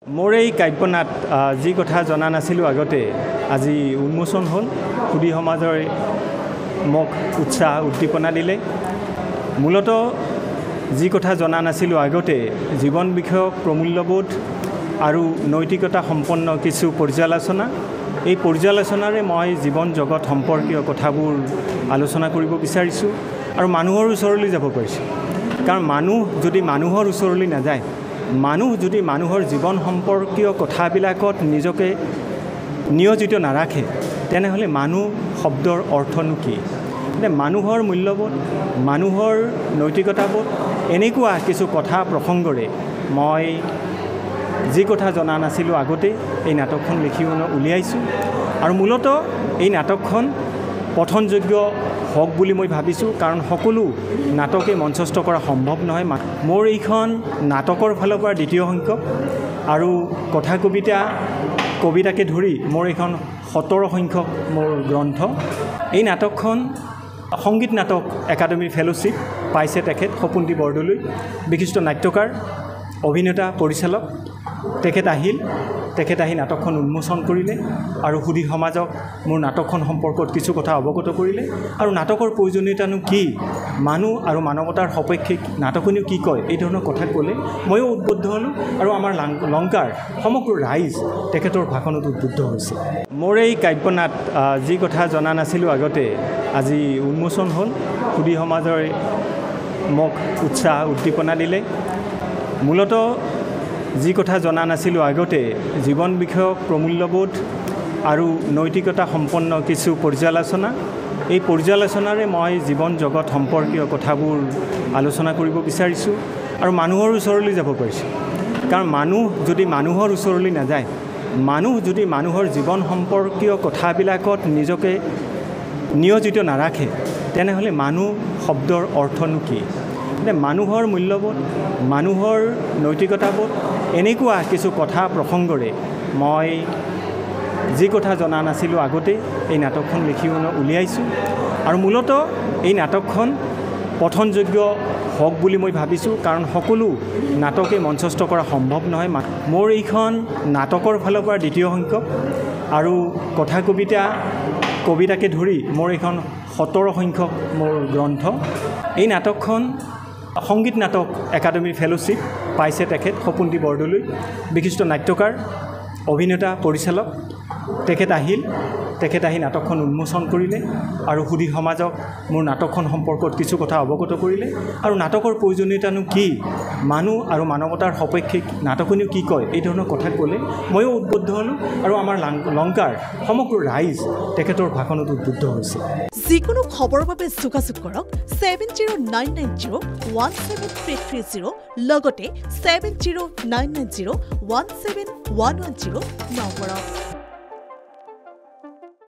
মোৰ এই কাব্যনাট যি কথা জনা নাছিলোঁ আগতে আজি উন্মোচন হ'ল। সুধী সমাজৰ মোক উৎসাহ উদ্দীপনা দিলে। মূলতঃ যি কথা জনা নাছিলোঁ আগতে জীৱন বিষয়ক প্ৰমূল্যবোধ আৰু নৈতিকতা সম্পন্ন কিছু পৰ্যালোচনা। এই পৰ্যালোচনাৰে মই জীৱন জগত সম্পৰ্কীয় কথাবোৰ আলোচনা কৰিব বিচাৰিছোঁ আৰু মানুহৰ ওচৰলৈ যাব পাৰিছোঁ। কাৰণ মানুহ যদি মানুহৰ ওচৰলৈ নাযায়, মানুহ যদি মানুহৰ জীৱন সম্পৰ্কীয় কথাবিলাকত নিজকে নিয়োজিত নাৰাখে, তেনেহ'লে মানুহ শব্দৰ অৰ্থনো কি? মানুহৰ মূল্যবোধ, মানুহৰ নৈতিকতাবোধ, এনেকুৱা কিছু কথা প্ৰসংগৰে মই যি কথা জনা নাছিলোঁ আগতে এই নাটকখন লিখি উলিয়াইছোঁ। আৰু মূলতঃ এই নাটকখন পঠনযোগ্য হওক বুলি মই ভাবিছোঁ, কাৰণ সকলো নাটকে মঞ্চস্থ কৰা সম্ভৱ নহয়। মোৰ এইখন নাটকৰ ফালৰ পৰা দ্বিতীয় সংখ্যক আৰু কথা কবিতাকে ধৰি মোৰ এইখন 17 সংখ্যক মোৰ গ্ৰন্থ। এই নাটকখন সংগীত নাটক একাডেমীৰ ফেলোশ্বিপ পাইছে তেখেত সপোনদ্বীপ বৰদলৈ, বিশিষ্ট নাট্যকাৰ, অভিনেতা, পৰিচালক। তেখেত আহি নাটকখন উন্মোচন কৰিলে আৰু সুধী সমাজক মোৰ নাটকখন সম্পৰ্কত কিছু কথা অৱগত কৰিলে। আৰু নাটকৰ প্ৰয়োজনীয়তানো কি, মানুহ আৰু মানৱতাৰ সপক্ষে নাটকনিও কি কয়, এই ধৰণৰ কথা ক'লে ময়ো উদ্বুদ্ধ হ'লোঁ আৰু আমাৰ লংকাৰ সমগ্ৰ ৰাইজ তেখেতৰ ভাষণত উদ্বুদ্ধ হৈছে। মোৰ এই কাব্যনাট যি কথা জনা নাছিলোঁ আগতে আজি উন্মোচন হ'ল। সুধী সমাজৰ মোক উৎসাহ উদ্দীপনা দিলে। মূলতঃ যি কথা জনা নাছিলোঁ আগতে জীৱন বিষয়ক প্ৰমূল্যবোধ আৰু নৈতিকতা সম্পন্ন কিছু পৰ্যালোচনা। এই পৰ্যালোচনাৰে মই জীৱন জগত সম্পৰ্কীয় কথাবোৰ আলোচনা কৰিব বিচাৰিছোঁ আৰু মানুহৰ ওচৰলৈ যাব পাৰিছোঁ। কাৰণ মানুহ যদি মানুহৰ ওচৰলৈ নাযায়, মানুহ যদি মানুহৰ জীৱন সম্পৰ্কীয় কথাবিলাকত নিজকে নিয়োজিত নাৰাখে, তেনেহ'লে মানুহ শব্দৰ অৰ্থনো কি? মানুহৰ মূল্যবোধ, মানুহৰ নৈতিকতাবোধ, এনেকুৱা কিছু কথা প্ৰসংগৰে মই যি কথা জনা নাছিলোঁ আগতে এই নাটকখন লিখি উলিয়াইছোঁ। আৰু মূলতঃ এই নাটকখন পঠনযোগ্য হওক বুলি মই ভাবিছোঁ, কাৰণ সকলো নাটকে মঞ্চস্থ কৰা সম্ভৱ নহয়। মোৰ এইখন নাটকৰ ফালৰ পৰা দ্বিতীয় সংখ্যক আৰু কথা কবিতাকে ধৰি মোৰ এইখন 17 সংখ্যক মোৰ গ্ৰন্থ। এই নাটকখন সংগীত নাটক একাডেমীৰ ফেলোশ্বিপ পাইছে তেখেত সপোনদ্বীপ বৰদলৈ, বিশিষ্ট নাট্যকাৰ, অভিনেতা, পৰিচালক। তেখেত আহি নাটকখন উন্মোচন কৰিলে আৰু সুধী সমাজক মোৰ নাটকখন সম্পৰ্কত কিছু কথা অৱগত কৰিলে। আৰু নাটকৰ প্ৰয়োজনীয়তানো কি, মানুহ আৰু মানৱতাৰ সপক্ষে নাটকনিও কি কয়, এই ধৰণৰ কথা ক'লে ময়ো উদ্বুদ্ধ হ'লোঁ আৰু আমাৰ লংকাৰ সমগ্ৰ ৰাইজ তেখেতৰ ভাষণত উদ্বুদ্ধ হৈছে। যিকোনো খবৰৰ বাবে যোগাযোগ কৰক 7099017330 লগতে 7099017110 নম্বৰত।